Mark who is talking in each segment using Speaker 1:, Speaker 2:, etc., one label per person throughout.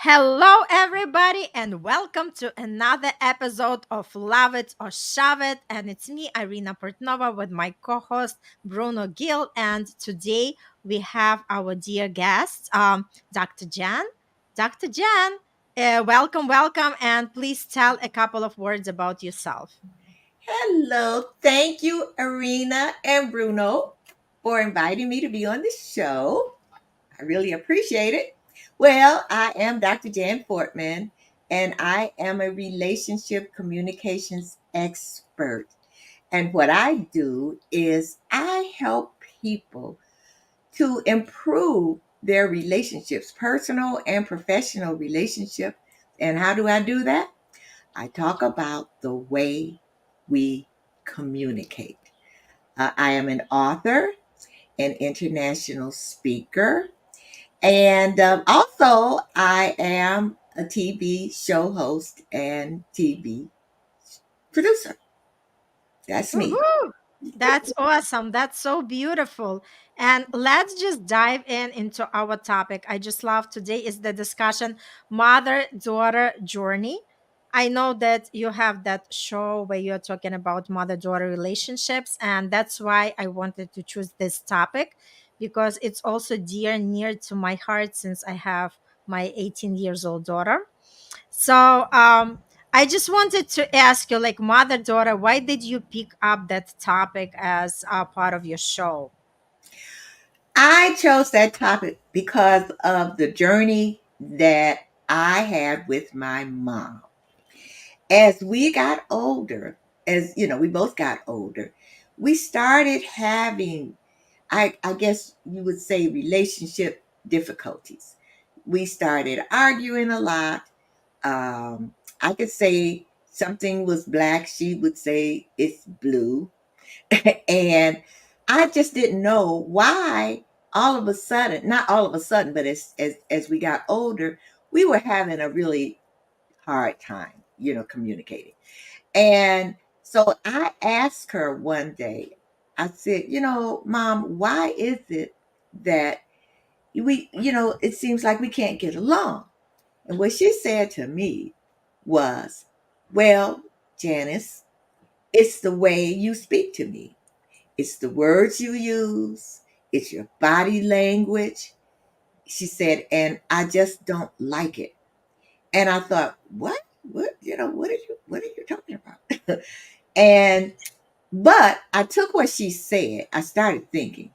Speaker 1: Hello, everybody, and welcome to another episode of Love It or Shove It. And it's me, Irina Portnova, with my co host, Bruno Gill. And today we have our dear guest, Dr. Jan. Dr. Jan, welcome. And please tell a couple of words about yourself.
Speaker 2: Hello. Thank you, Arena and Bruno, for inviting me to be on the show. I really appreciate it. Well, I am Dr. Jan Fortman, and I am a relationship communications expert. And what I do is I help people to improve their relationships, personal and professional relationships. And how do I do that? I talk about the way we communicate. I am an author, an international speaker, and also I am a TV show host and TV producer. That's me.
Speaker 1: Woohoo! That's awesome. That's so beautiful. And let's just dive into our topic. I just love today is the discussion mother-daughter journey. I know that you have that show where you're talking about mother-daughter relationships, and that's why I wanted to choose this topic because it's also dear and near to my heart since I have my 18 years old daughter. So I just wanted to ask you, like mother daughter, why did you pick up that topic as a part of your show?
Speaker 2: I chose that topic because of the journey that I had with my mom. As we got older, as you know, we both got older, we started having, I guess you would say, relationship difficulties. We started arguing a lot. I could say something was black, she would say it's blue. And I just didn't know why all of a sudden, not all of a sudden, but as we got older, we were having a really hard time, communicating. And so I asked her one day, I said, Mom, why is it that it seems like we can't get along? And what she said to me was, well, Janice, it's the way you speak to me, it's the words you use, it's your body language. She said, and I just don't like it. And I thought, what? What are you talking about? And but I took what she said. I started thinking,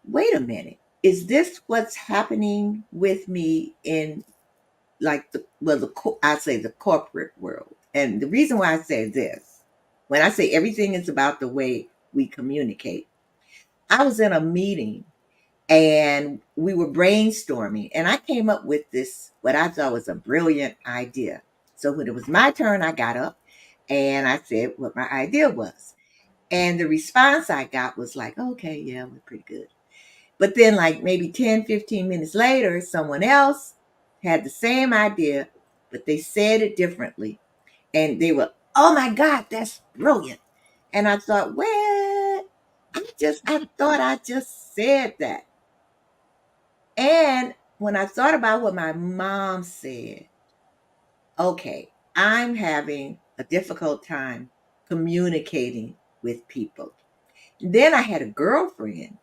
Speaker 2: wait a minute. Is this what's happening with me in like I say the corporate world? And the reason why I say this, when I say everything is about the way we communicate, I was in a meeting and we were brainstorming and I came up with this, what I thought was a brilliant idea. So when it was my turn, I got up and I said what my idea was. And the response I got was like, okay, yeah, we're pretty good. But then, like maybe 10, 15 minutes later, someone else had the same idea, but they said it differently. And they were, oh my God, that's brilliant. And I thought, well, I thought I just said that. And when I thought about what my mom said, okay, I'm having a difficult time communicating with people. Then I had a girlfriend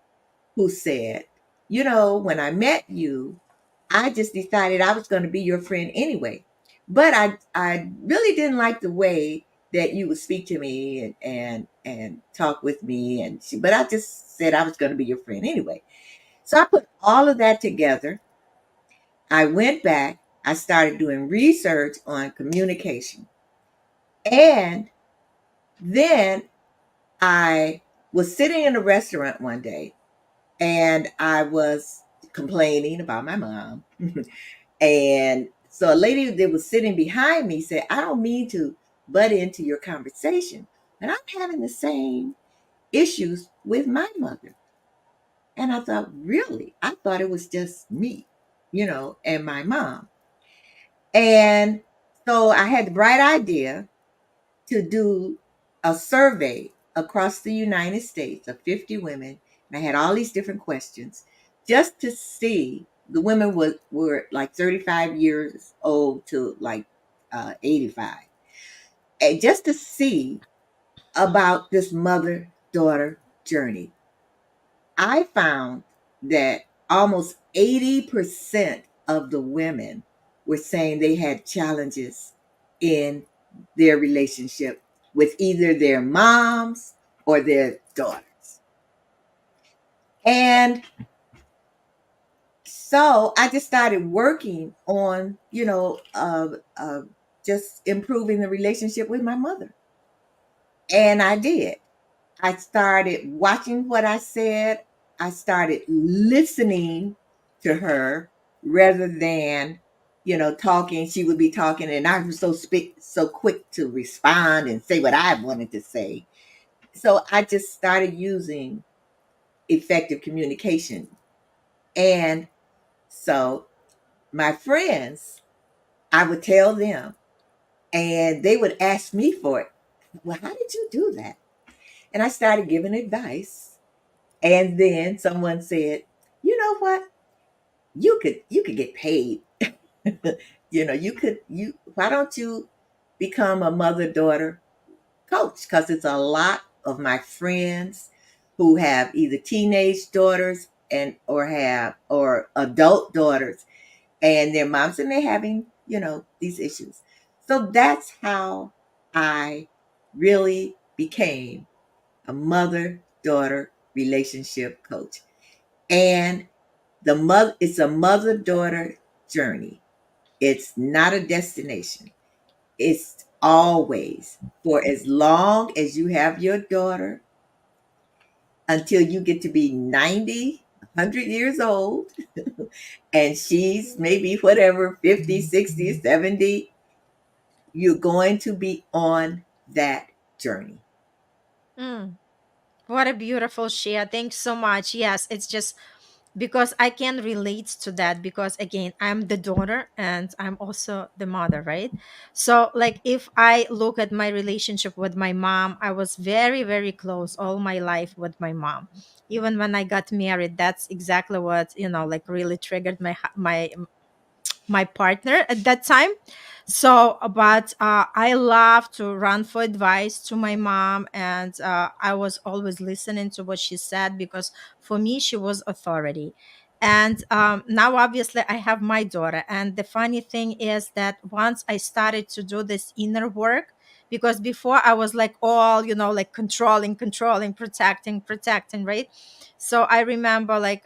Speaker 2: who said, when I met you, I just decided I was going to be your friend anyway. But I really didn't like the way that you would speak to me and talk with me but I just said I was going to be your friend anyway. So I put all of that together. I went back, I started doing research on communication. And then I was sitting in a restaurant one day and I was complaining about my mom. And so a lady that was sitting behind me said, I don't mean to butt into your conversation, but I'm having the same issues with my mother. And I thought, really? I thought it was just me, and my mom. And so I had the bright idea to do a survey across the United States of 50 women. And I had all these different questions just to see. The women were like 35 years old to like 85. And just to see about this mother daughter journey, I found that almost 80% of the women were saying they had challenges in their relationship with either their moms or their daughters. And so I just started working on, just improving the relationship with my mother. And I did. I started watching what I said. I started listening to her rather than, talking. She would be talking, and I was so quick to respond and say what I wanted to say. So I just started using effective communication. And so my friends, I would tell them, and they would ask me for it. Well, how did you do that? And I started giving advice. And then someone said, "You know what? You could get paid. You why don't you become a mother-daughter coach? Because it's a lot of my friends who have either teenage daughters and or adult daughters and their moms, and they're having, these issues." So that's how I really became a mother-daughter relationship coach. And it's a mother-daughter journey. It's not a destination. It's always for as long as you have your daughter until you get to be 90, 100 years old, and she's maybe whatever, 50, 60, 70. You're going to be on that journey.
Speaker 1: Mm, what a beautiful share. Thanks so much. Yes, it's just because I can relate to that because again, I'm the daughter and I'm also the mother, right? So like if I look at my relationship with my mom, I was very very close all my life with my mom. Even when I got married, that's exactly what, like really triggered my partner at that time. So but I love to run for advice to my mom, and I was always listening to what she said because for me she was authority. And now obviously I have my daughter, and the funny thing is that once I started to do this inner work, because before I was like all, like controlling, protecting, right? So I remember like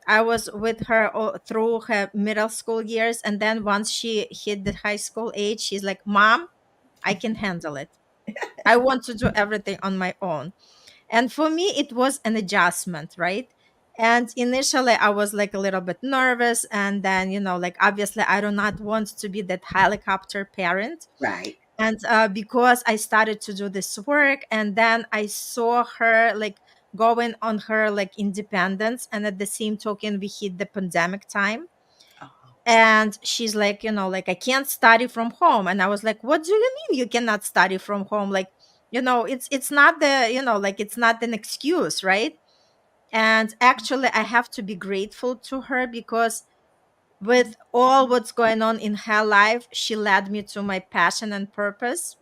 Speaker 1: I was with her through her middle school years. And then once she hit the high school age, she's like, Mom, I can handle it. I want to do everything on my own. And for me, it was an adjustment, right? And initially, I was like a little bit nervous. And then, like obviously, I do not want to be that helicopter parent.
Speaker 2: Right.
Speaker 1: And because I started to do this work, and then I saw her like going on her like independence, and at the same token we hit the pandemic time,
Speaker 2: Oh,
Speaker 1: and she's like, like I can't study from home. And I was like, what do you mean you cannot study from home? Like, it's not the, like it's not an excuse, right? And actually I have to be grateful to her because with all what's going on in her life, she led me to my passion and purpose.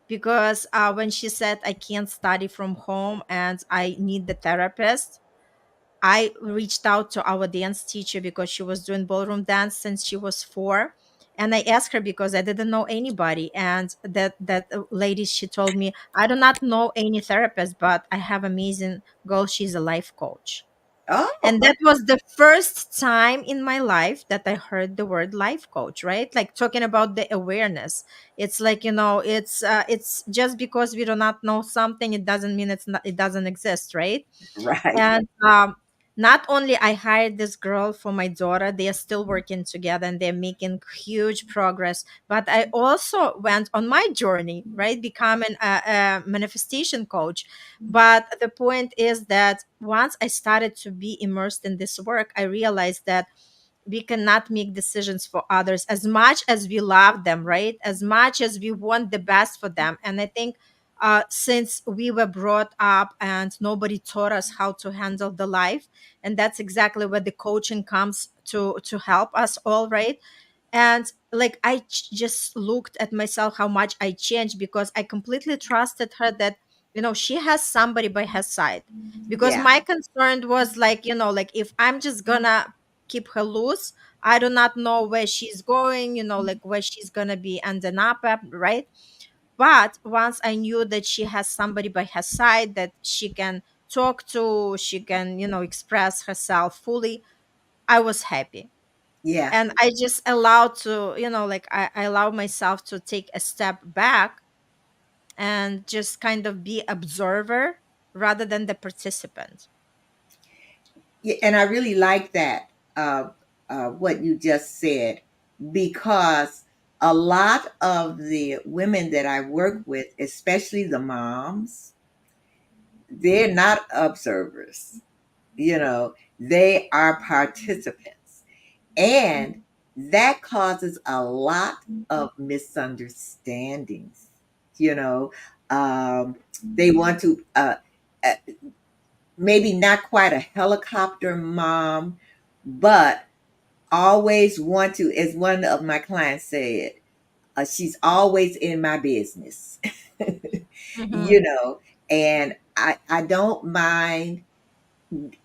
Speaker 1: Because when she said I can't study from home and I need the therapist, I reached out to our dance teacher because she was doing ballroom dance since she was 4. And I asked her because I didn't know anybody. And that lady, she told me, I do not know any therapist, but I have amazing girl. She's a life coach. And
Speaker 2: oh,
Speaker 1: that was the first time in my life that I heard the word life coach, right? Like talking about the awareness. It's like, it's just because we do not know something, it doesn't mean it doesn't exist, right?
Speaker 2: right.
Speaker 1: And not only I hired this girl for my daughter, they are still working together and they're making huge progress. But I also went on my journey, right, becoming a manifestation coach. But the point is that once I started to be immersed in this work, I realized that we cannot make decisions for others as much as we love them, right? As much as we want the best for them. And I think since we were brought up and nobody taught us how to handle the life. And that's exactly where the coaching comes to help us all, right? And like just looked at myself how much I changed, because I completely trusted her that she has somebody by her side. Because
Speaker 2: Yeah.
Speaker 1: my concern was like, like if I'm just gonna keep her loose, I do not know where she's going, like where she's gonna be ending up at, right? But once I knew that she has somebody by her side that she can talk to, she can express herself fully, I was happy.
Speaker 2: Yeah.
Speaker 1: And I just allowed to like I allow myself to take a step back and just kind of be observer rather than the participant.
Speaker 2: Yeah, and I really like that, what you just said, because a lot of the women that I work with, especially the moms, they're not observers. They are participants. And that causes a lot of misunderstandings. You know, they want to, uh, maybe not quite a helicopter mom, but always want to, as one of my clients said, she's always in my business.
Speaker 1: Mm-hmm.
Speaker 2: you know, and I don't mind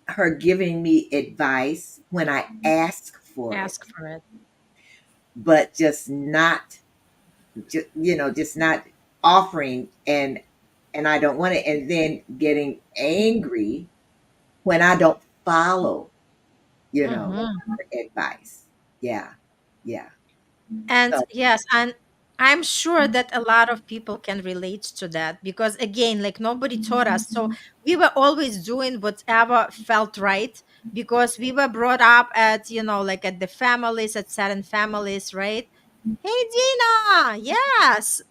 Speaker 2: her giving me advice when I ask for it,
Speaker 1: Ask for it.
Speaker 2: but just not, just not offering, and I don't want it, and then getting angry when I don't follow,
Speaker 1: Mm-hmm.
Speaker 2: her advice. Yeah, yeah.
Speaker 1: And
Speaker 2: So,
Speaker 1: yes, and I'm sure that a lot of people can relate to that, because again, like nobody taught us. So we were always doing whatever felt right, because we were brought up at, like at the families, at certain families, right? Hey, Dina. Yes.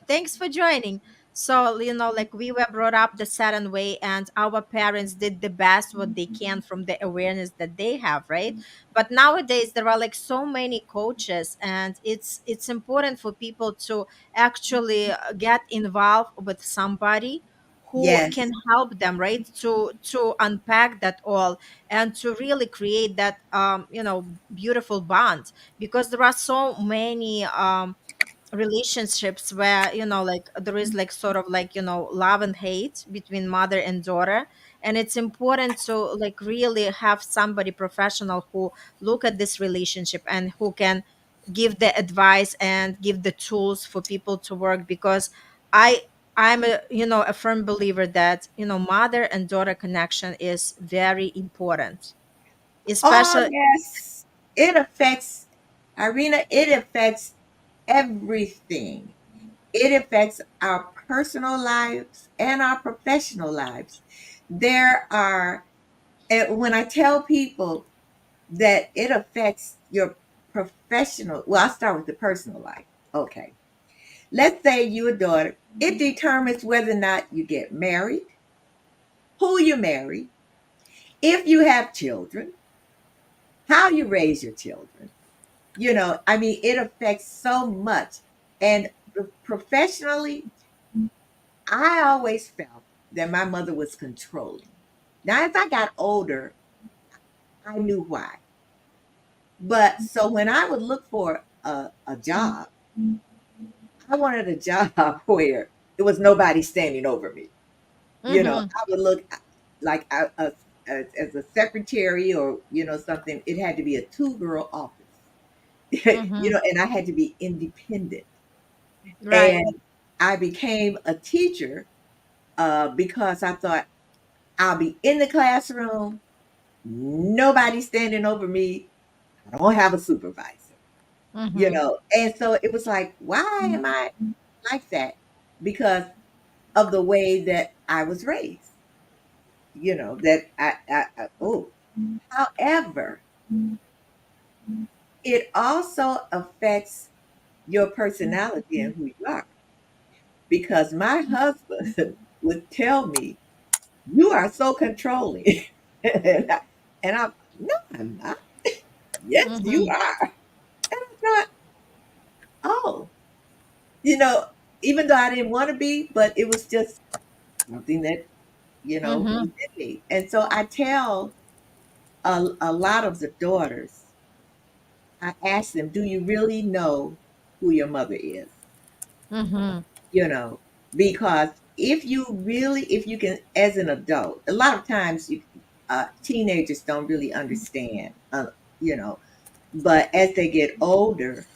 Speaker 1: Thanks for joining. So, like we were brought up the certain way, and our parents did the best what they can from the awareness that they have, right? But nowadays there are like so many coaches, and it's important for people to actually get involved with somebody who can
Speaker 2: yes.
Speaker 1: help them, right, to unpack that all, and to really create that beautiful bond. Because there are so many relationships where like there is like sort of like love and hate between mother and daughter. And it's important to like really have somebody professional who look at this relationship and who can give the advice and give the tools for people to work. Because i I'm a a firm believer that mother and daughter connection is very important,
Speaker 2: Oh,
Speaker 1: especially.
Speaker 2: yes. It affects, Irina, it affects everything. It affects our personal lives and our professional lives. There are, and when I tell people that it affects your professional, well, I'll start with the personal life. Okay. Let's say you're a daughter. It determines whether or not you get married, who you marry, if you have children, how you raise your children. I mean, it affects so much. And professionally, I always felt that my mother was controlling. Now, as I got older, I knew why. But so when I would look for a job, I wanted a job where there was nobody standing over me.
Speaker 1: Mm-hmm.
Speaker 2: I would look like as a secretary, or, something. It had to be a two-girl office,
Speaker 1: Mm-hmm.
Speaker 2: and I had to be independent.
Speaker 1: Right.
Speaker 2: And I became a teacher, because I thought I'll be in the classroom, nobody standing over me. I don't have a supervisor,
Speaker 1: Mm-hmm.
Speaker 2: And so it was like, why am I like that? Because of the way that I was raised, that oh, however, it also affects your personality and who you are. Because my husband would tell me, "You are so controlling," and I'm, no, I'm not. Yes, you
Speaker 1: Mm-hmm.
Speaker 2: are. And I thought, oh, you know. even though I didn't want to be, but it was just something that, was
Speaker 1: Mm-hmm.
Speaker 2: in me. And so I tell a lot of the daughters, I ask them, do you really know who your mother is?
Speaker 1: Mm-hmm.
Speaker 2: You know, because if you can, as an adult, a lot of times teenagers don't really understand, you know, but as they get older,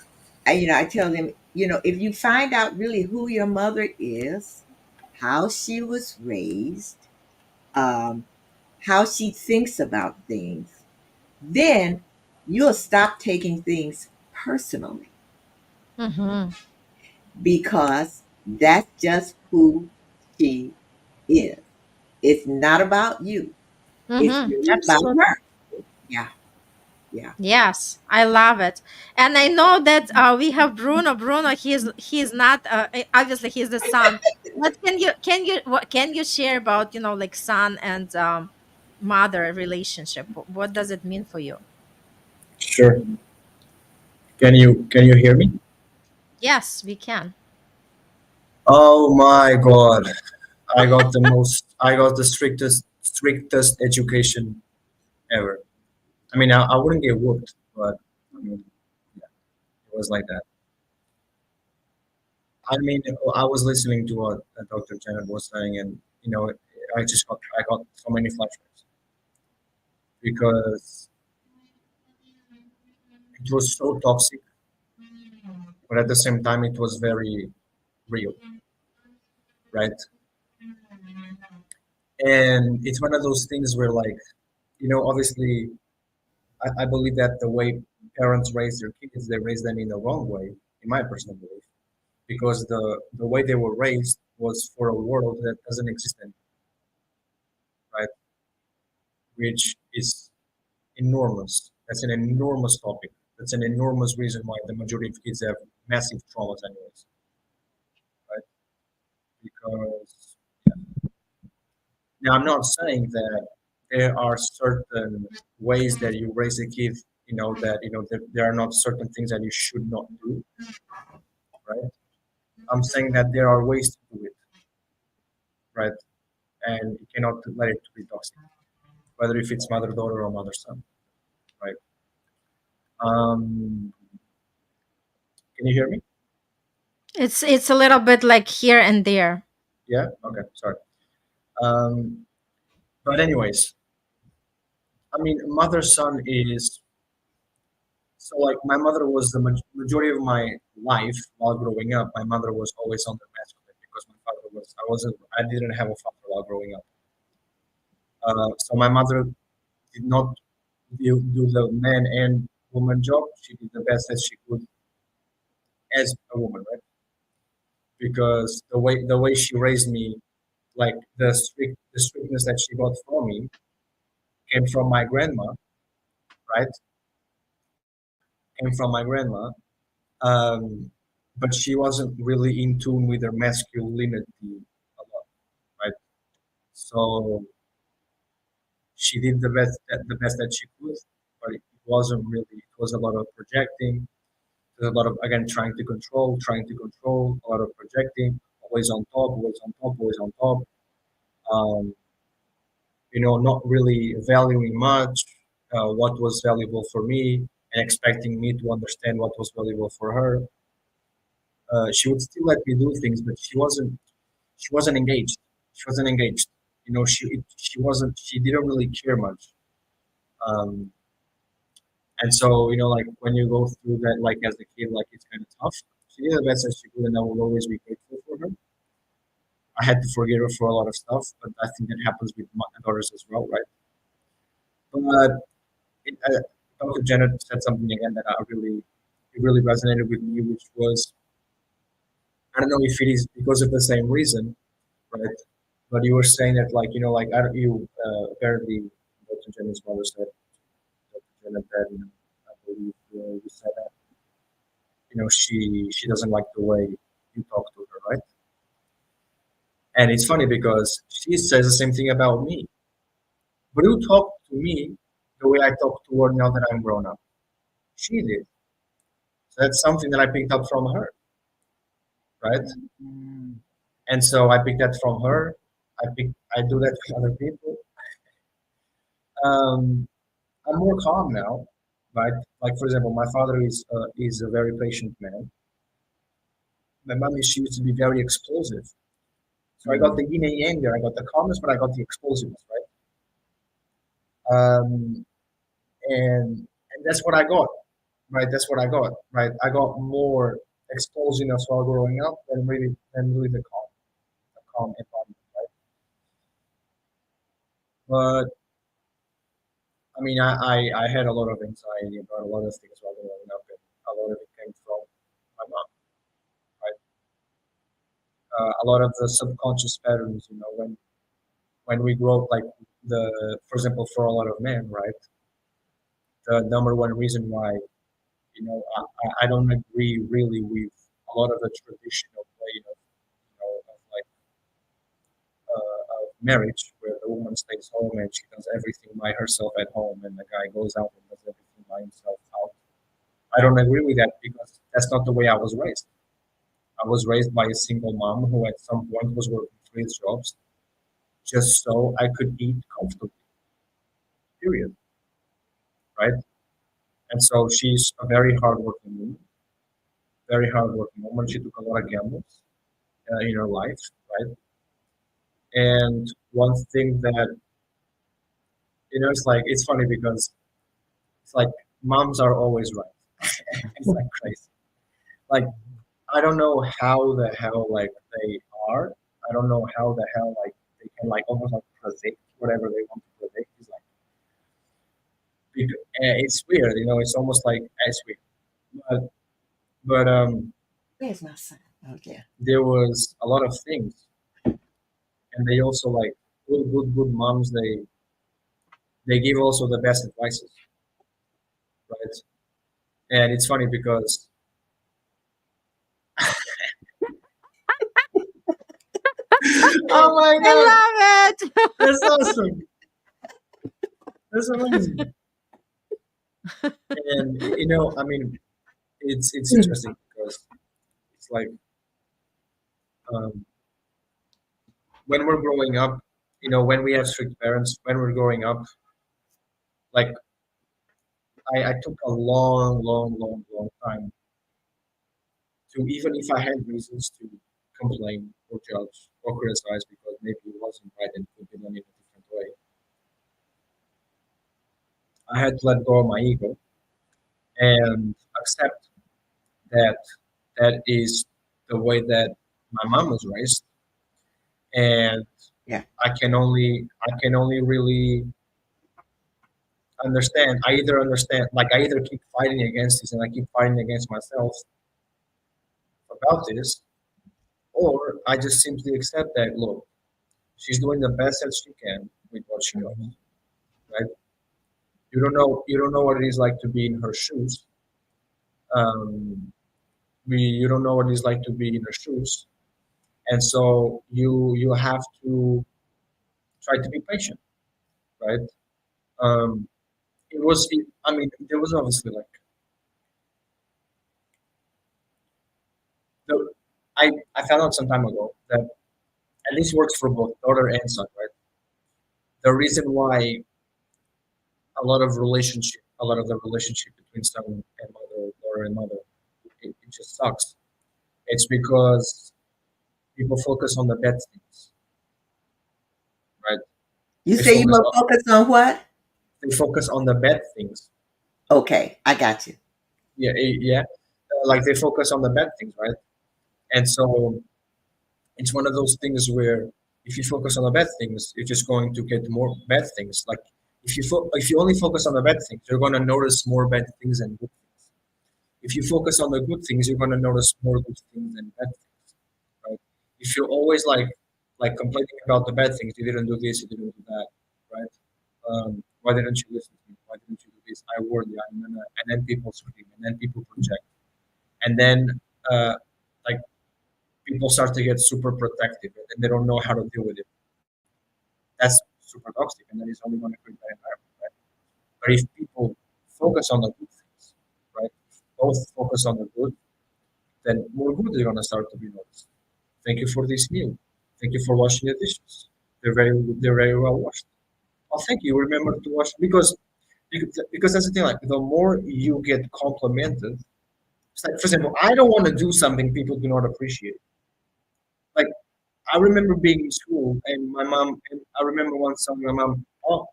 Speaker 2: I tell them, if you find out really who your mother is, how she was raised, um, how she thinks about things, then you'll stop taking things personally
Speaker 1: Mm-hmm.
Speaker 2: because that's just who she is. It's not about you. It's
Speaker 1: Mm-hmm.
Speaker 2: really about
Speaker 1: Absolutely.
Speaker 2: her. Yeah, yeah.
Speaker 1: Yes, I love it, and I know that we have Bruno. Bruno, he's not obviously he's the son. What can you share about like son and mother relationship? What does it mean for you?
Speaker 3: Sure. Can you hear me?
Speaker 1: Yes, we can.
Speaker 3: Oh my God. I got the strictest education ever. I mean, I wouldn't get whooped, but I mean, yeah, it was like that. I mean, I was listening to what Dr. Janet was saying, and I got so many flashbacks because it was so toxic, but at the same time, it was very real, right? And it's one of those things where, like, obviously, I believe that the way parents raise their kids, they raise them in the wrong way, in my personal belief, because the way they were raised was for a world that doesn't exist anymore, right? Which is enormous. That's an enormous topic. That's an enormous reason why the majority of kids have massive traumas, anyways, right? Because now I'm not saying that there are certain ways that you raise a kid, that there are not certain things that you should not do, right? I'm saying that there are ways to do it, right? And you cannot let it to be toxic, whether if it's mother daughter or mother son, right? Um, can you hear me?
Speaker 1: It's a little bit like here and there.
Speaker 3: Yeah. Okay. Sorry. Um, but anyways, I mean, mother son is so like my mother was the majority of my life while growing up. My mother was always on the masculine because my father was. I didn't have a father while growing up. So my mother did not do the man and woman job. She did the best that she could as a woman, right? Because the way she raised me, like the strictness that she got from me came from my grandma, right? Came from my grandma. Um, but she wasn't really in tune with her masculinity a lot, right? So she did the best that she could, but it wasn't really. It was a lot of projecting. There's a lot of again trying to control, a lot of projecting, always on top, always on top, always on top. Um, not really valuing much what was valuable for me and expecting me to understand what was valuable for her. She would still let me do things, but she wasn't engaged. She wasn't engaged. She didn't really care much. Um, and so like when you go through that, like as a kid, like it's kind of tough. She did the best that she could, and I will always be grateful for her. I had to forgive her for a lot of stuff, but I think that happens with my daughters as well, right? But Dr. Janet said something again that it really resonated with me, which was I don't know if it is because of the same reason, right? But you were saying that like like I don't you apparently Dr. Janet's mother said Dr. Janet that I believe you said that she doesn't like the way you talk to her, right? And it's funny because she says the same thing about me. But you talk to me the way I talk to her now that I'm grown up. She did. So that's something that I picked up from her, right?
Speaker 2: Mm.
Speaker 3: And so I picked that from her. I do that with other people. Um, I'm more calm now, right? Like for example, my father is a very patient man. My mom she used to be very explosive. So I got the yin and yang there. I got the calmness, but I got the explosiveness, right? Um, and that's what I got, right? That's what I got, right? I got more explosiveness while growing up than really the calm environment, right? But I mean, I had a lot of anxiety about a lot of things while growing up, and a lot of it came from my mom, right? A lot of the subconscious patterns, when we grow up, like for example, for a lot of men, right? The number one reason why, I don't agree really with a lot of the traditional way of like of marriage, where the woman stays home and she does everything by herself at home, and the guy goes out and does everything by himself out. I don't agree with that because that's not the way I was raised. I was raised by a single mom who at some point was working three jobs just so I could eat comfortably, period, right? And so she's a very hardworking woman. She took a lot of gambles in her life, right? And one thing that, it's like, it's funny because it's like moms are always right. It's like crazy. Like, I don't know how the hell, like, they are. I don't know how the hell, like, they can, like, almost, like, predict whatever they want to predict. It's like, it's weird, it's almost like, it's weird. But
Speaker 2: Where's my son? Oh, yeah.
Speaker 3: there was a lot of things, and they also, like, good moms, they give also the best advices, right? And it's funny because, oh my god,
Speaker 1: I love it.
Speaker 3: that's awesome. That's amazing. And I mean, it's interesting because it's like, um, when we're growing up, when we have strict parents, when we're growing up, like I took a long, long, long, long time to, even if I had reasons to complain or judge or criticize because maybe it wasn't right and could be done in a different way, I had to let go of my ego and accept that that is the way that my mom was raised, and
Speaker 2: Yeah.
Speaker 3: I can only really understand. I either understand, like, I either keep fighting against this and I keep fighting against myself about this, or I just simply accept that, look, she's doing the best that she can with what she knows,
Speaker 2: Mhm.
Speaker 3: right? You don't know what it is like to be in her shoes. Um, you don't know what it is like to be in her shoes, and so you have to try to be patient, right? Um, I mean, there was obviously like the, I found out some time ago that, and this works for both daughter and son, right? The reason why a lot of the relationship between son and mother, daughter and mother, it just sucks. It's because people focus on the bad things, right?
Speaker 2: You
Speaker 3: They
Speaker 2: say you
Speaker 3: focus
Speaker 2: more
Speaker 3: on
Speaker 2: focused on what?
Speaker 3: they focus on the bad things.
Speaker 2: Okay, I got you.
Speaker 3: Yeah, yeah. Like they focus on the bad things, right? And so it's one of those things where if you focus on the bad things, you're just going to get more bad things. Like if you only focus on the bad things, you're going to notice more bad things than good things. If you focus on the good things, you're going to notice more good things than bad things, right? If you're always like complaining about the bad things, you didn't do this, you didn't do that, right? Why didn't you listen to me? Why didn't you do this? I worry, and then people scream, and then people project, and then uh, like people start to get super protective, and they don't know how to deal with it. That's super toxic, and that is only going to create that environment, right? But if people focus on the good things, right? Both focus on the good, then more good is gonna start to be noticed. Thank you for this meal. Thank you for washing the dishes. They're very well washed. Oh, thank you. Remember to wash because that's the thing. Like the more you get complimented, it's like for example, I don't want to do something people do not appreciate. Like I remember being in school and my mom, and I remember once telling my mom, oh,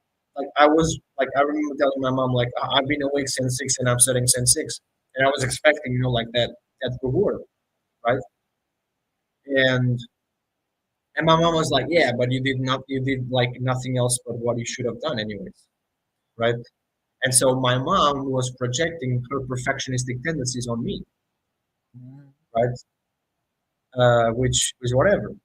Speaker 3: I remember telling my mom, like, I've been awake since 6 and I'm studying since 6. And I was expecting, like that reward, right? And and my mom was like, yeah, but you did like nothing else but what you should have done anyways, right? And so my mom was projecting her perfectionistic tendencies on me,
Speaker 2: Mhm.
Speaker 3: right? Which was whatever.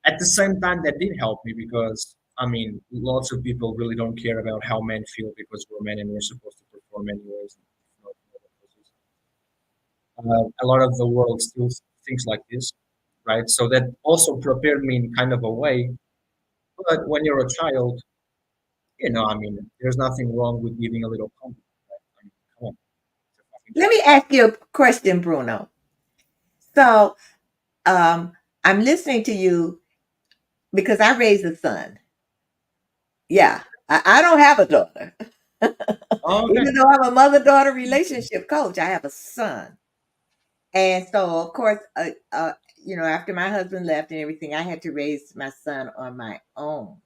Speaker 3: At the same time, that did help me because I mean, lots of people really don't care about how men feel because we're men and we're supposed to perform anyways. A lot of the world still thinks like this, right? So that also prepared me in kind of a way. But when you're a child, I mean, there's nothing wrong with giving a little compliment, right? I mean, come on, it's a fucking
Speaker 2: Let me ask you a question, Bruno. So, I'm listening to you because I raised a son. Yeah, I don't have a daughter.
Speaker 3: child. Okay,
Speaker 2: Even though I'm a mother-daughter relationship coach, I have a son. And so, of course, after my husband left and everything, I had to raise my son on my own.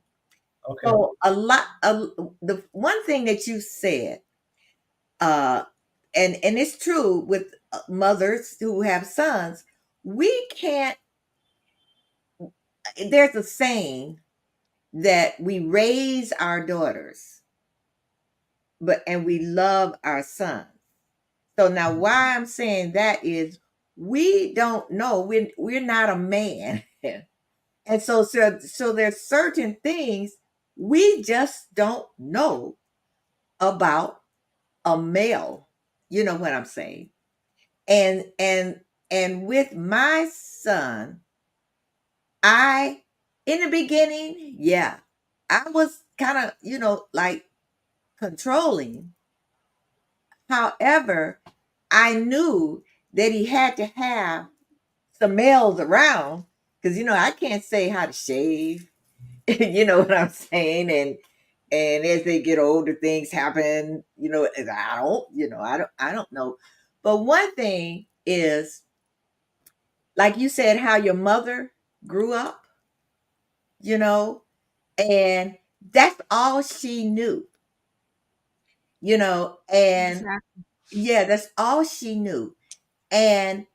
Speaker 3: okay.
Speaker 2: So, the one thing that you said, uh, and it's true with mothers who have sons, we can't. There's a saying that we raise our daughters, and we love our sons. So now,
Speaker 3: Mhm,
Speaker 2: why I'm saying that is we don't know. We're not a man. And so there's certain things we just don't know about a male. You know what I'm saying? And with my son, I in the beginning, yeah, I was kind of, like controlling. However, I knew that he had to have some males around because I can't say how to shave. You know what I'm saying? And as they get older, things happen. And I don't know. But one thing is, like you said, how your mother grew up. You know, and that's all she knew. And
Speaker 1: Exactly.
Speaker 2: yeah, that's all she knew. And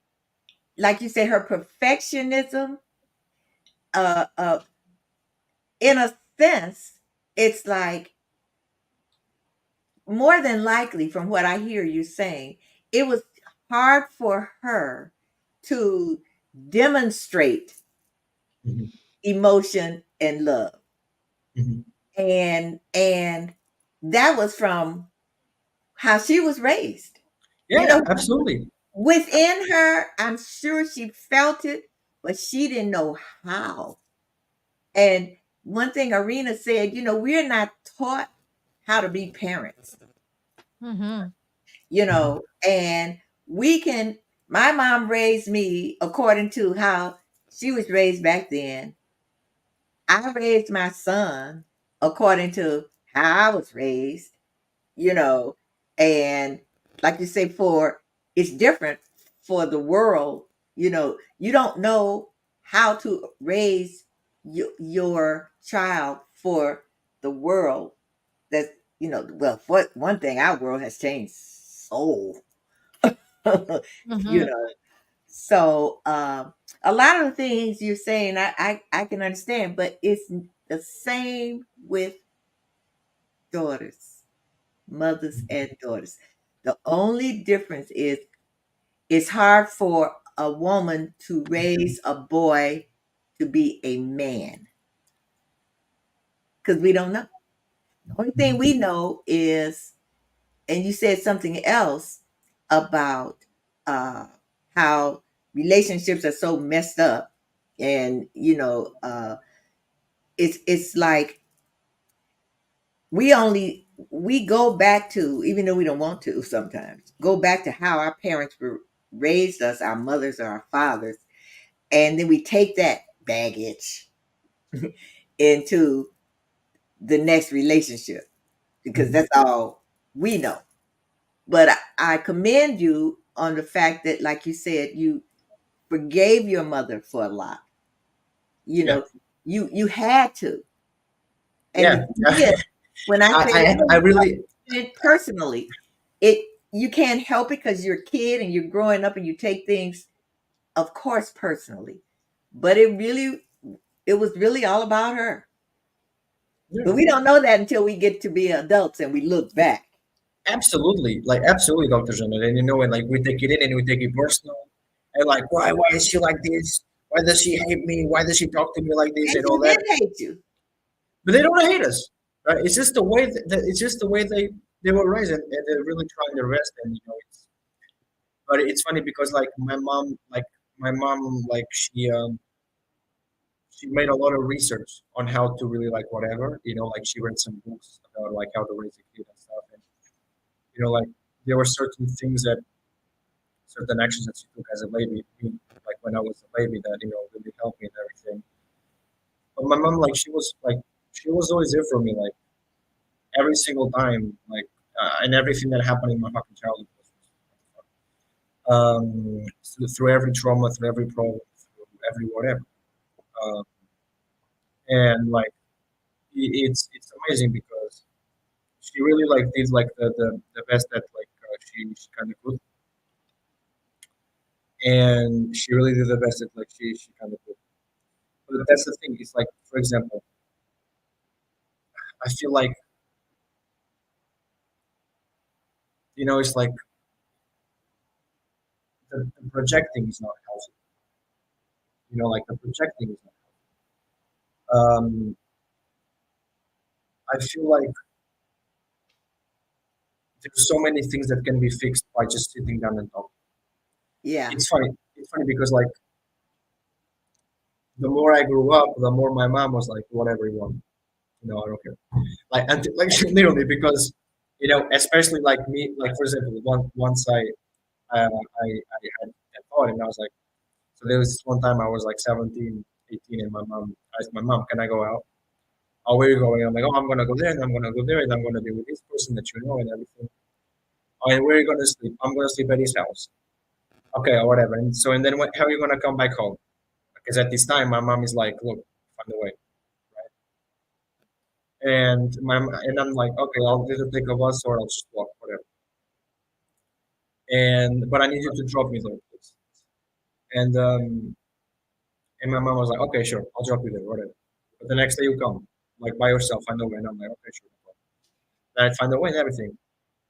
Speaker 2: like you said, her perfectionism, uh, uh, in a sense, it's like more than likely, from what I hear you saying, it was hard for her to demonstrate
Speaker 3: mhm,
Speaker 2: emotion and love.
Speaker 3: mhm.
Speaker 2: And that was from how she was raised. You
Speaker 3: Yeah,
Speaker 2: know,
Speaker 3: absolutely.
Speaker 2: within her, I'm sure she felt it, but she didn't know how. And one thing Arena said, we're not taught how to be parents,
Speaker 1: Mm-hmm.
Speaker 3: Mhm,
Speaker 2: and my mom raised me according to how she was raised back then. I raised my son according to how I was raised, you know, and like you say, it's different for the world. You don't know how to raise your child for the world. That well, for one thing, our world has changed so you
Speaker 1: Mm-hmm.
Speaker 2: know. So a lot of the things you're saying, I can understand, but it's the same with daughters, mothers
Speaker 3: mhm,
Speaker 2: and daughters. The only difference is it's hard for a woman to raise a boy to be a man because we don't know. The only thing
Speaker 3: mhm,
Speaker 2: we know is, and you said something else about uh, how relationships are so messed up, and it's like we go back to, even though we don't want to sometimes, go back to how our parents were raised us, our mothers or our fathers, and then we take that baggage into the next relationship because
Speaker 3: Mhm.
Speaker 2: that's all we know. But I commend you on the fact that, like you said, you forgave your mother for a lot. You
Speaker 3: Yeah,
Speaker 2: know, you had to, and
Speaker 3: yeah.
Speaker 2: you did. When I say
Speaker 3: I really
Speaker 2: it personally, it you can't help it because you're a kid and you're growing up and you take things, of course, personally. But it was really all about her.
Speaker 3: yeah,
Speaker 2: But we don't know that until we get to be adults and we look back.
Speaker 3: absolutely, like absolutely, Doctor Janet. And you know, and like we take it in and we take it personal, and like why is she like this? Why does she hate me? Why does she talk to me like this
Speaker 2: And
Speaker 3: and
Speaker 2: she
Speaker 3: all that?
Speaker 2: did hate you.
Speaker 3: But they don't hate us, right? It's just the way it's just the way they were raised, and they're really trying their best. And you know, but it's funny because my mom, like she made a lot of research on how to really like whatever, you know, like she read some books about like how to raise a kid and stuff, and you know, like there were certain things that certain actions that she took as a baby, like when I was a baby, that you know really helped me and everything. But my mom, like she was always there for me, like every single time, like and everything that happened in my fucking childhood through every trauma, through every problem, through every whatever. Uh, and like it's amazing because she really like did like the best that like she kind of could, and she really did the best that like she kind of could. But that's the thing. It's like, for example, I feel like you know it's like the projecting is not healthy. You know, like the projecting is not. I feel like there's so many things that can be fixed by just sitting down and talking.
Speaker 2: Yeah.
Speaker 3: It's funny. It's funny because like the more I grew up, the more my mom was like, whatever you want. You know, I don't care. Like, and like literally because, you know, especially like me, like for example, once I had that thought and I was like, so there was this one time I was like 17, 18, and my mom asked my mom, can I go out? Oh, where are you going? I'm like, oh, I'm gonna go there and I'm gonna go there and I'm gonna be with this person that you know and everything. Oh, and where are you gonna sleep? I'm gonna sleep at his house. Okay, or whatever. And so, and then how are you gonna come back home? Because at this time, my mom is like, look, find a way, right? And I'm like, okay, I'll either take a bus or I'll just walk, whatever. And but I need you to drop me there, please. And um, and my mom was like, okay, sure, I'll drop you there, whatever. But the next day you come, like by yourself, find a way. And I'm like, okay, sure. No problem. And I find a way and everything.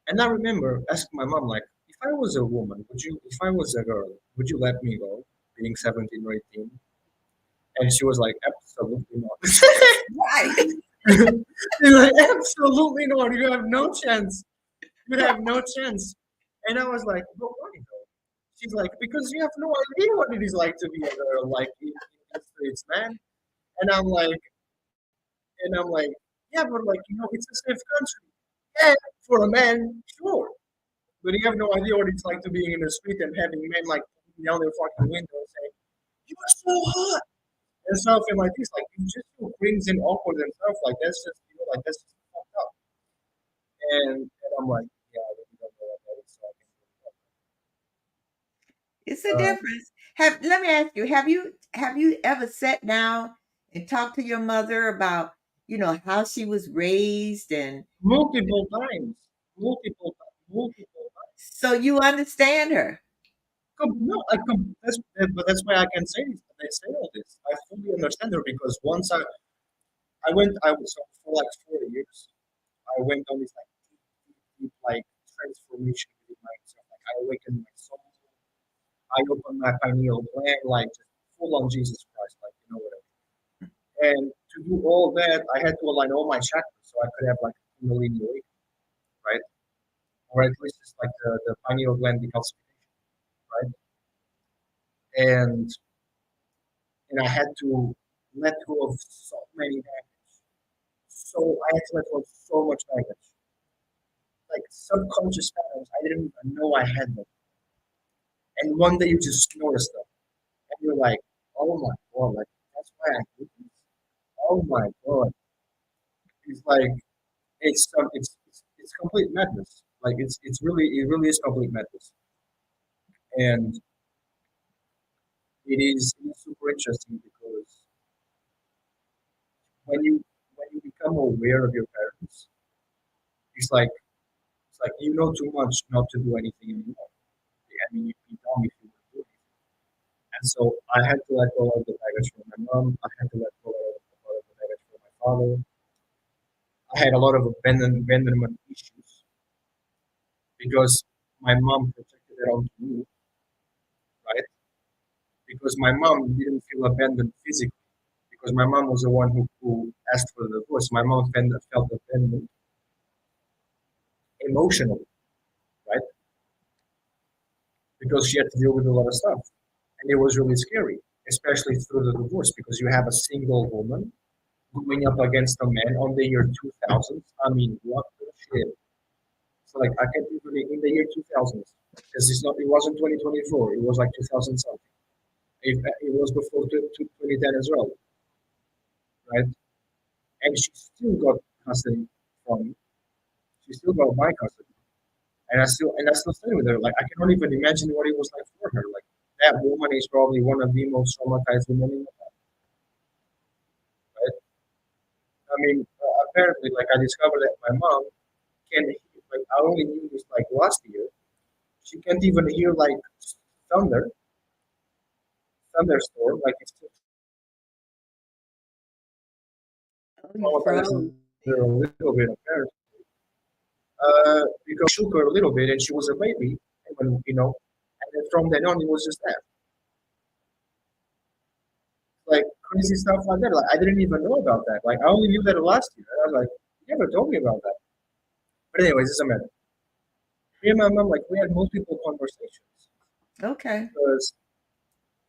Speaker 3: And I remember asking my mom, like, if I was a woman, if I was a girl, would you let me go, being 17 or 18? And she was like, absolutely not.
Speaker 2: Right.
Speaker 3: She's like, absolutely not. You have no chance. You have no chance. And I was like, but why though? She's like, because you have no idea what it is like to be a girl, like in the streets, man. And I'm like, and I'm like, yeah, but like, you know, it's a safe country. Yeah, for a man, sure. But you have no idea what it's like to being in the street and having men like down their fucking window and saying, you are so hot. And something like this, like, it just brings in awkward and stuff. Like, that's just, you know, like, that's just fucked up. And I'm like, yeah, I really don't know what that is. So I
Speaker 2: It's a
Speaker 3: can,
Speaker 2: difference. Have Let me ask you, have you ever sat down and talked to your mother about, how she was raised and
Speaker 3: multiple times, multiple times.
Speaker 2: so you understand her?
Speaker 3: No, but that's why I can say this. I say all this. I fully understand her because once I was for like 4 years. I went on this like deep like transformation within myself. Like I awakened my soul. I opened my pineal gland, like just full on Jesus Christ, like you know whatever. And to do all that, I had to align all my chakras so I could have like a Kundalini awakening, right? Or at least it's like the pineal gland decalcification, right? And and I had to let go of so many baggage. So I had to let go of so much baggage, like subconscious patterns I didn't even know I had them. and one day you just notice them, and you're like, oh my god, like that's why I hate this. Oh my god, it's like it's complete madness. Like it really is complete madness, and it is super interesting because when you when you become aware of your parents, it's like you know too much not to do anything anymore. I mean, you'd be dumb if you would do it. And so I had to let go of the baggage from my mom. I had to let go of a lot of the baggage from my father. I had a lot of abandonment issues because my mom projected it onto me, right? Because my mom didn't feel abandoned physically, because my mom was the one who asked for the divorce. My mom felt abandoned emotionally, right? Because she had to deal with a lot of stuff. And it was really scary, especially through the divorce, because you have a single woman going up against a man on the year 2000. I mean, what the shit? So like, I can't even in the year 2000, because it wasn't 2024, it was like 2000 something. It was before 2010 as well, right? And she still got custody from me. She still got my custody, and I still stay with her. Like I cannot even imagine what it was like for her. Like that woman is probably one of the most traumatized women in the world, right? I mean, apparently, like I discovered that my mom can like I only knew this like last year. She can't even hear like thunder, thunderstorm. Like it's still
Speaker 2: Oh, you
Speaker 3: traumatizing
Speaker 2: froze.
Speaker 3: her a little bit apparently. Because shook her a little bit and she was a baby, and when and then from then on it was just that, like crazy stuff like that. Like I didn't even know about that. Like I only knew that last year. I was like, you never told me about that. But anyways, it's a matter. Me and my mom, like we had multiple conversations
Speaker 2: Okay.
Speaker 3: because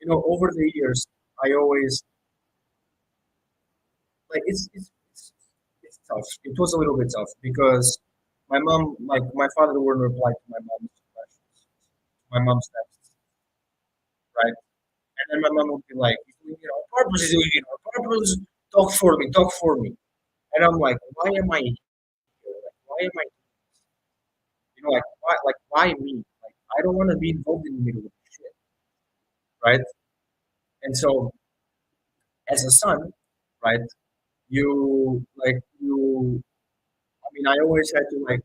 Speaker 3: over the years I always like it's tough. It was a little bit tough because my mom, like my father, wouldn't reply to my mom's questions, my mom's texts, right? And then my mom would be like, purpose is doing it, purpose, talk for me. And I'm like, why am I here? Like, why am I, like, why me? Like, I don't want to be involved in the middle of this shit, right? And so, as a son, right, I mean, I always had to, like,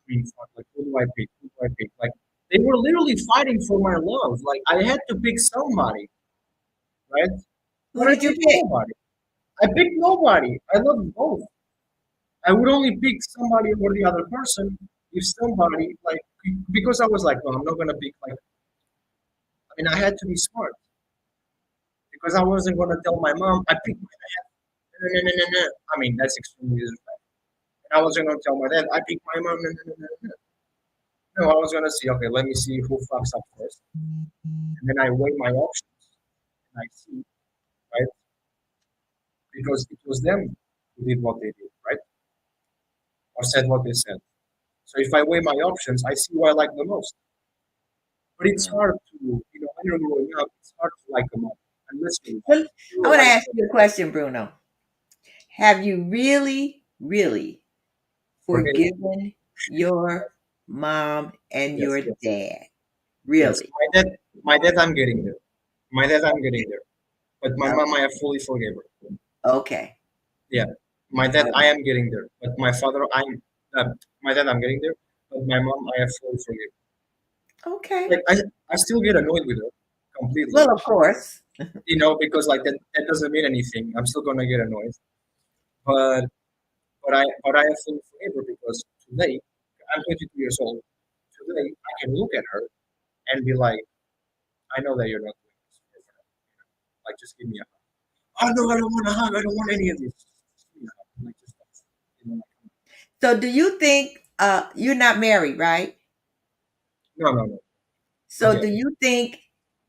Speaker 3: be like, who do I pick? Who do I pick? Like, they were literally fighting for my love. Like, I had to pick somebody, right?
Speaker 2: Who
Speaker 3: But I
Speaker 2: did you
Speaker 3: picked
Speaker 2: pick?
Speaker 3: nobody. I picked nobody. I love both. I would only pick somebody over the other person if somebody like because I was like, no, I'm not gonna pick like. I mean, I had to be smart because I wasn't gonna tell my mom I picked my dad. No, no, no, no, no. I mean, that's extremely disrespectful. And I wasn't gonna tell my dad I picked my mom. No, no, no, no, no. No, I was gonna see. Okay, let me see who fucks up first, and then I weigh my options and I see right because it was them who did what they did, right, or said what they said. So if I weigh my options, I see who I like the most. But it's
Speaker 2: Mm.
Speaker 3: hard to, when you're growing up, it's hard to like a mom. Unless
Speaker 2: Well,
Speaker 3: you're
Speaker 2: I
Speaker 3: a
Speaker 2: want to
Speaker 3: white
Speaker 2: ask you a question, Bruno. Have you really, really
Speaker 3: okay?
Speaker 2: forgiven your mom and
Speaker 3: Yes,
Speaker 2: your
Speaker 3: yes,
Speaker 2: dad?
Speaker 3: yes.
Speaker 2: Really?
Speaker 3: My dad, I'm getting there. My dad, I'm getting there. But my mom,
Speaker 2: Okay.
Speaker 3: I have fully forgave her.
Speaker 2: Okay.
Speaker 3: Yeah. My dad,
Speaker 2: All
Speaker 3: I
Speaker 2: right.
Speaker 3: am getting there. But my dad, I'm getting there. But my mom, I have fully forgiven.
Speaker 2: Okay.
Speaker 3: Like, I still get annoyed with her completely.
Speaker 2: Well, of course.
Speaker 3: Because like that doesn't mean anything. I'm still gonna get annoyed. But but I have fully forgiven her because today, I'm 22 years old. Today, I can look at her and be like, I know that you're not doing this for her. Like, just give me a hug. Oh no, I don't want a hug. I don't want any of this. Just give me a hug. Like, just like,
Speaker 2: So, do you think you're not married, right?
Speaker 3: no, no, no.
Speaker 2: So,
Speaker 3: Okay.
Speaker 2: do you think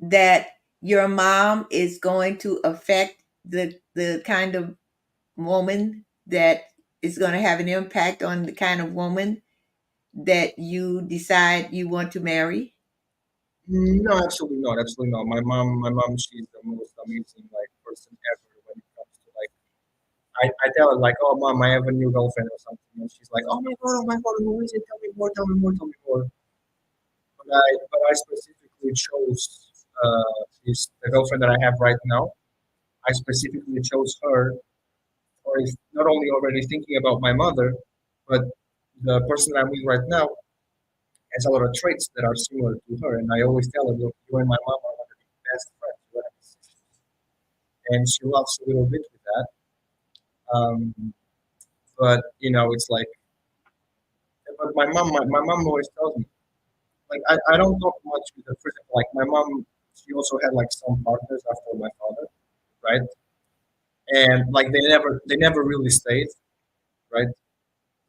Speaker 2: that your mom is going to affect the kind of woman that is going to have an impact on the kind of woman that you decide you want to marry?
Speaker 3: No, absolutely not. Absolutely not. My mom, she's the most amazing like person ever when it comes to like. I tell her like, oh mom, I have a new girlfriend or something, and she's like, oh my god, who is it? Tell me more, tell me more, tell me more. But I specifically chose this the girlfriend that I have right now. I specifically chose her, or is not only already thinking about my mother, but the person that I'm with right now has a lot of traits that are similar to her. And I always tell her, look, you and my mom are one of the best friends. We're like sisters. And she laughs a little bit with that. But it's like, but my mom always tells me, like, I don't talk much with her. First, like my mom, she also had like some partners after my father, right? And like they never really stayed, right?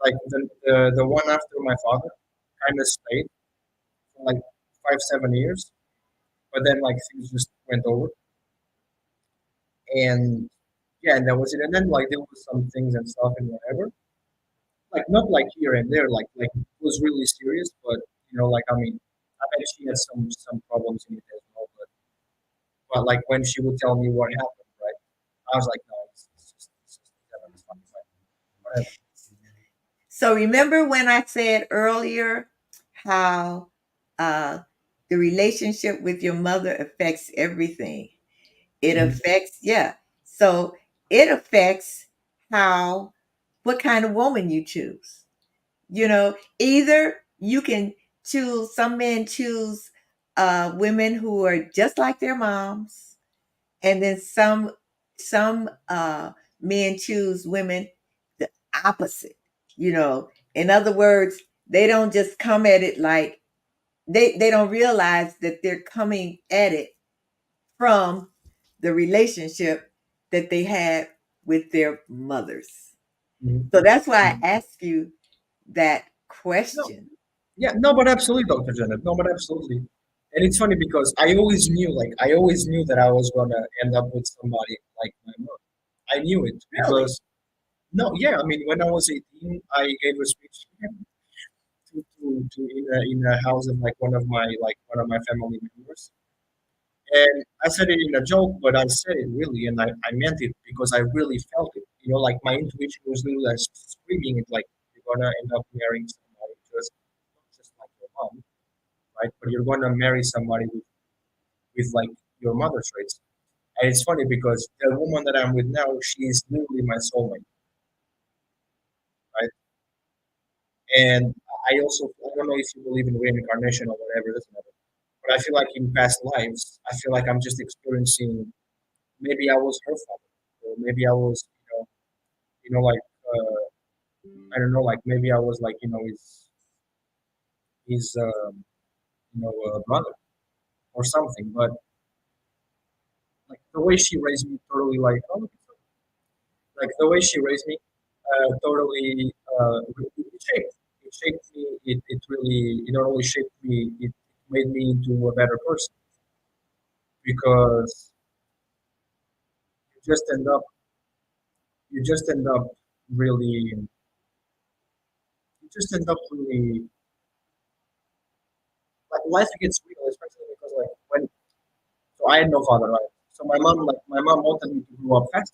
Speaker 3: Like the one after my father kind of stayed for like 5 7 years, but then like things just went over, and yeah, and that was it. And then like there was some things and stuff and whatever, like not like here and there, like it was really serious, but like I mean, I bet she had some problems in it as well, but like when she would tell me what happened, right? I was like, no, it's just it's fine, whatever.
Speaker 2: So remember when I said earlier how uh, the relationship with your mother affects everything? It
Speaker 3: Mhm.
Speaker 2: affects, yeah. So it affects how, what kind of woman you choose. Either you can choose, some men choose women who are just like their moms, and then some men choose women the opposite. In other words, they don't just come at it like they don't realize that they're coming at it from the relationship that they had with their mothers.
Speaker 3: Mhm.
Speaker 2: So that's why I
Speaker 3: Mhm.
Speaker 2: ask you that
Speaker 3: No,
Speaker 2: question.
Speaker 3: yeah, no, but absolutely, Dr. Janet. No, but absolutely. And it's funny because I always knew that I was gonna end up with somebody like my mom. I knew it
Speaker 2: Really?
Speaker 3: because no, yeah, I mean when I was 18, I gave a speech to in a house of like one of my family members. And I said it in a joke, but I said it really, and I meant it because I really felt it. Like my intuition was literally like screaming it, like you're gonna end up marrying somebody just not just like your mom, right? But you're gonna marry somebody with like your mother's traits. And it's funny because the woman that I'm with now, she is literally my soulmate, right? And I don't know if you believe in reincarnation or whatever, it doesn't matter. But I feel like in past lives, I feel like I'm just experiencing. Maybe I was her father, or maybe I was, like I don't know, like maybe I was like his brother or something. But like the way she raised me, totally like the way she raised me, totally it shaped me. It really not only shaped me, it made me into a better person because you just end up you just end up really you just end up really like life gets real, especially because like when so I had no father, right? So my mom wanted me to grow up fast,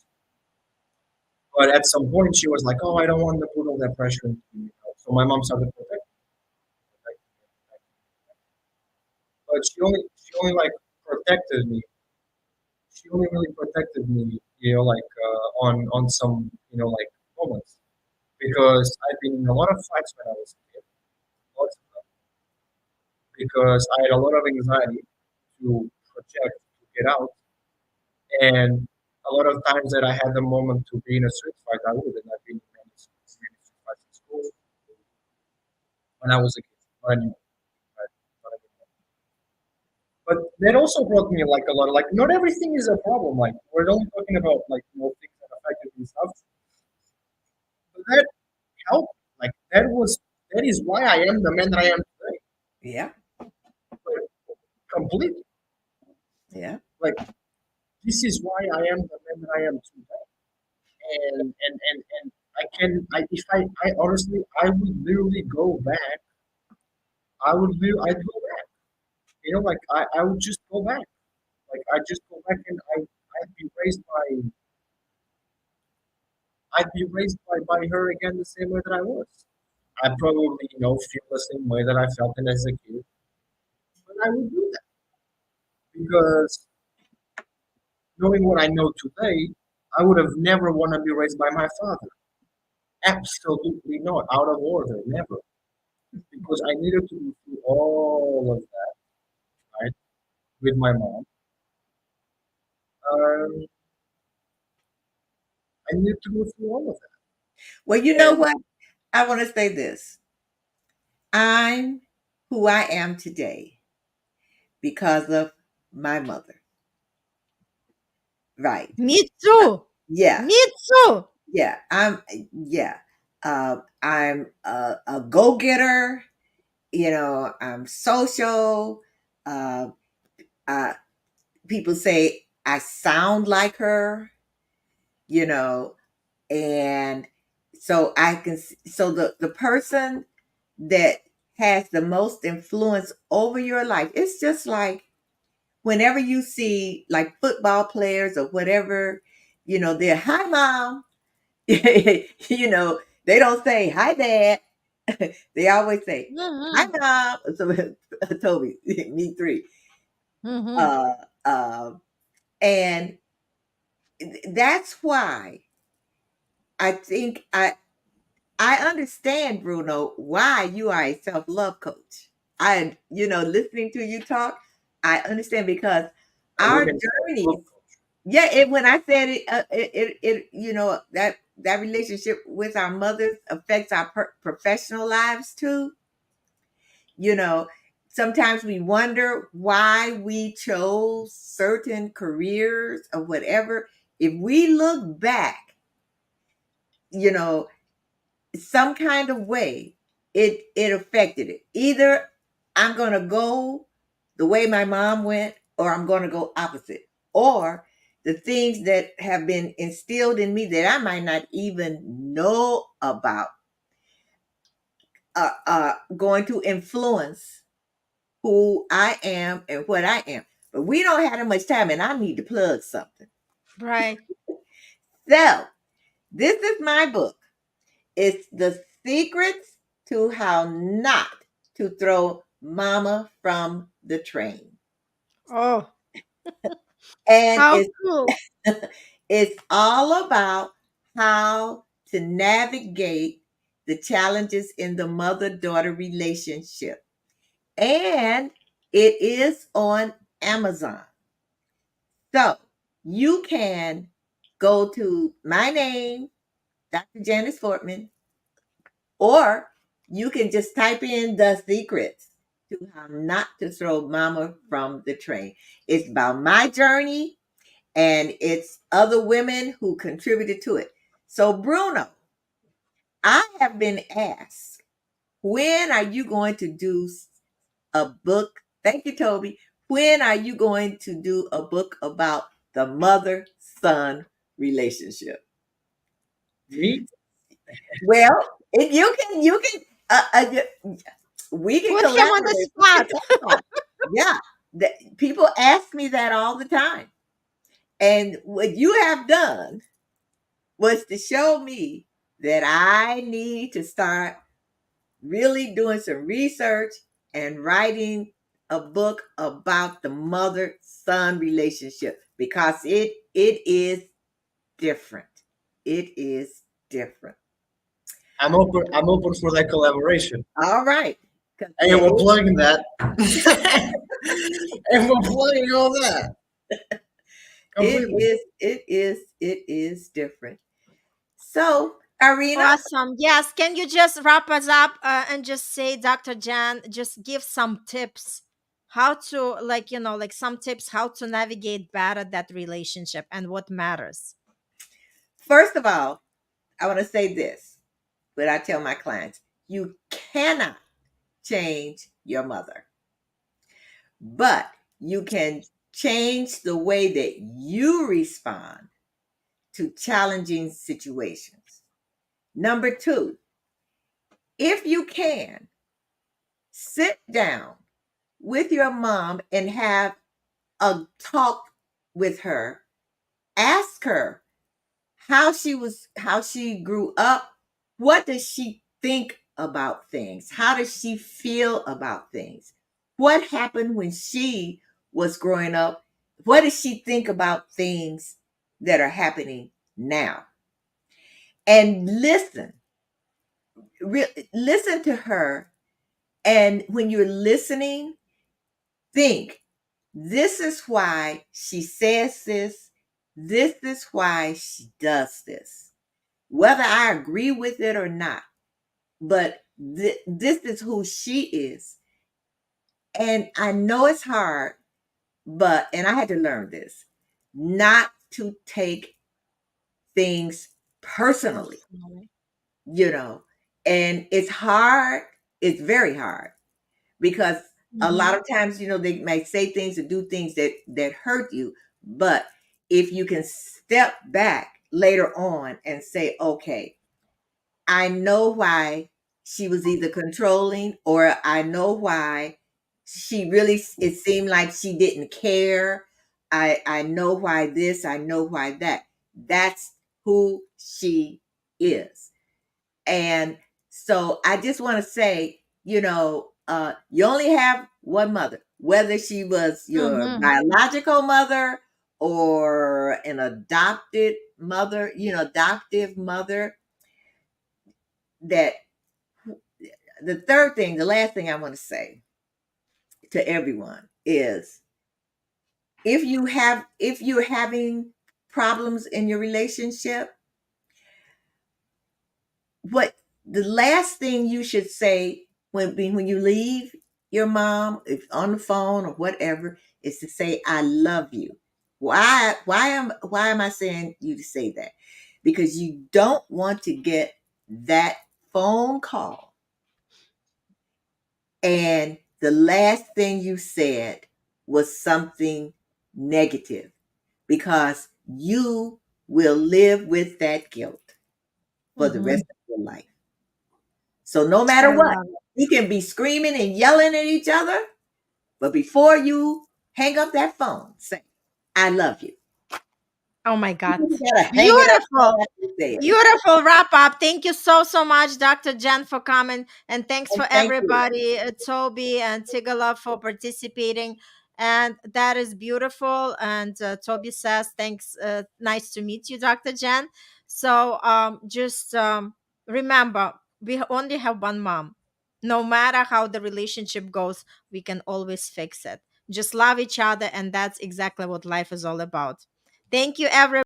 Speaker 3: but at some point she was like, "Oh, I don't want to put all that pressure into you." So my mom started protect, but she only like protected me. She only really protected me, like on some like moments because I've been in a lot of fights when I was a kid, lots of them, because I had a lot of anxiety to project to get out. And a lot of times that I had the moment to be in a street fight, I would. And I've been in many street fights in school when I was a kid. Not anymore. Right? Not anymore. But that also brought me like a lot of like not everything is a problem. Like we're only talking about like things that affected me stuff. But that helped. Like that is why I am the man that I am today.
Speaker 2: Yeah,
Speaker 3: Like, completely.
Speaker 2: yeah,
Speaker 3: Like this is why I am the man that I am today. And I can I if I honestly I would literally go back. I'd go back Like I would just go back. Like I just go back and I'd be raised by I'd be raised by her again the same way that I was. I'd probably, feel the same way that I felt in as a kid, but I would do that because knowing what I know today, I would have never want to be raised by my father. Absolutely not. Out of order, never. Because I needed to go through all of that, right, with my mom. Um, I needed to go through all of
Speaker 2: Well, you
Speaker 3: that.
Speaker 2: know
Speaker 3: And
Speaker 2: what? I want to say this. I'm who I am today because of my mother. Right.
Speaker 1: Me too.
Speaker 2: Yeah.
Speaker 1: Me too.
Speaker 2: Yeah. Yeah. I'm a go getter. I'm social. Uh, uh, People say I sound like her, you know, and so the person that has the most influence over your life, it's just like whenever you see like football players or whatever, they're hi mom. They don't say hi dad. They always say hi
Speaker 1: Mm-hmm.
Speaker 2: mom. So Toby, me three.
Speaker 1: Mm-hmm.
Speaker 2: Uh, uh, and that's why I think I understand, Bruno, why you are a self love coach. Listening to you talk, I understand because
Speaker 3: a
Speaker 2: our
Speaker 3: women's
Speaker 2: journeys.
Speaker 3: self-love coach.
Speaker 2: Yeah, when I said it, that relationship with our mothers affects our professional lives too. You know, Sometimes we wonder why we chose certain careers or whatever. If we look back, you know, some kind of way it affected it. Either I'm going to go the way my mom went or I'm going to go opposite. Or the things that have been instilled in me that I might not even know about going to influence who I am and what I am. But we don't have that much time, and I need to plug something.
Speaker 1: Right.
Speaker 2: So, this is my book. It's The Secrets to How Not to Throw Mama from the Train.
Speaker 1: Oh,
Speaker 2: And
Speaker 1: how
Speaker 2: it's
Speaker 1: cool.
Speaker 2: it's all about how to navigate the challenges in the mother-daughter relationship. And it is on Amazon. So you can go to my name, Dr. Janice Fortman, or you can just type in the secrets to how not to throw mama from the train. It's about my journey and it's other women who contributed to it. So, Bruno, I have been asked, when are you going to do a book? Thank you, Toby. When are you going to do a book about the mother son relationship?
Speaker 3: Me,
Speaker 2: Well, if you can, we can
Speaker 1: Put him on the
Speaker 2: collaborate. We can
Speaker 1: spot.
Speaker 2: talk about it. Yeah, people ask me that all the time, and what you have done was to show me that I need to start really doing some research and writing a book about the mother son relationship because it is different. It is different.
Speaker 3: I'm open. I'm open for that collaboration.
Speaker 2: All right. 'Cause, yeah,
Speaker 3: And we're plugging that. And we're plugging all that completely.
Speaker 2: it is different. So, Irina,
Speaker 1: Awesome. Yes. Can you just wrap us up and just say, Dr. Jan, just give some tips how to, like, like some tips how to navigate better that relationship and what matters.
Speaker 2: first of all, I want to say this, but I tell my clients, you cannot change your mother, but you can change the way that you respond to challenging situations. Number two, if you can, sit down with your mom and have a talk with her. Ask her how she grew up. What does she think about things? How does she feel about things? What happened when she was growing up? What does she think about things that are happening now? And listen to her. And when you're listening, think, this is why she says this. This is why she does this. Whether I agree with it or not, but this is who she is. And I know it's hard, and I had to learn this, not to take things personally,
Speaker 1: Personally.
Speaker 2: you know. And it's hard, it's very hard because a lot
Speaker 1: Mhm.
Speaker 2: of times, they might say things or do things that hurt you. But if you can step back later on and say, okay, I know why she was either controlling, or I know why she really, it seemed like she didn't care. I know why this, I know why that. That's who she is. And so I just want to say, you only have one mother, whether she was your
Speaker 1: Mhm.
Speaker 2: biological mother or an adopted mother, adoptive mother. That the last thing I want to say to everyone is, if you're having problems in your relationship, what the last thing you should say when you leave your mom, if on the phone or whatever, is to say, I love you. Why am I saying you to say that? Because you don't want to get that phone call and the last thing you said was something negative, because you will live with that guilt for the rest
Speaker 1: Mhm.
Speaker 2: of your life. So no
Speaker 1: I
Speaker 2: matter what,
Speaker 1: love it.
Speaker 2: you can be screaming and yelling at each other, but before you hang up that phone, say, I love you.
Speaker 1: Oh my God.
Speaker 2: You gotta hang it up
Speaker 1: Beautiful.
Speaker 2: after you say it.
Speaker 1: Beautiful wrap up. Thank you so, so much, Dr. Jen, for coming. And thanks
Speaker 2: And
Speaker 1: for
Speaker 2: thank you.
Speaker 1: everybody, Toby and Tigala, for participating. And that is beautiful. And Toby says, thanks. Nice to meet you, Dr. Jen. So just remember, we only have one mom. No matter how the relationship goes, we can always fix it. Just love each other. And that's exactly what life is all about. Thank you, everybody.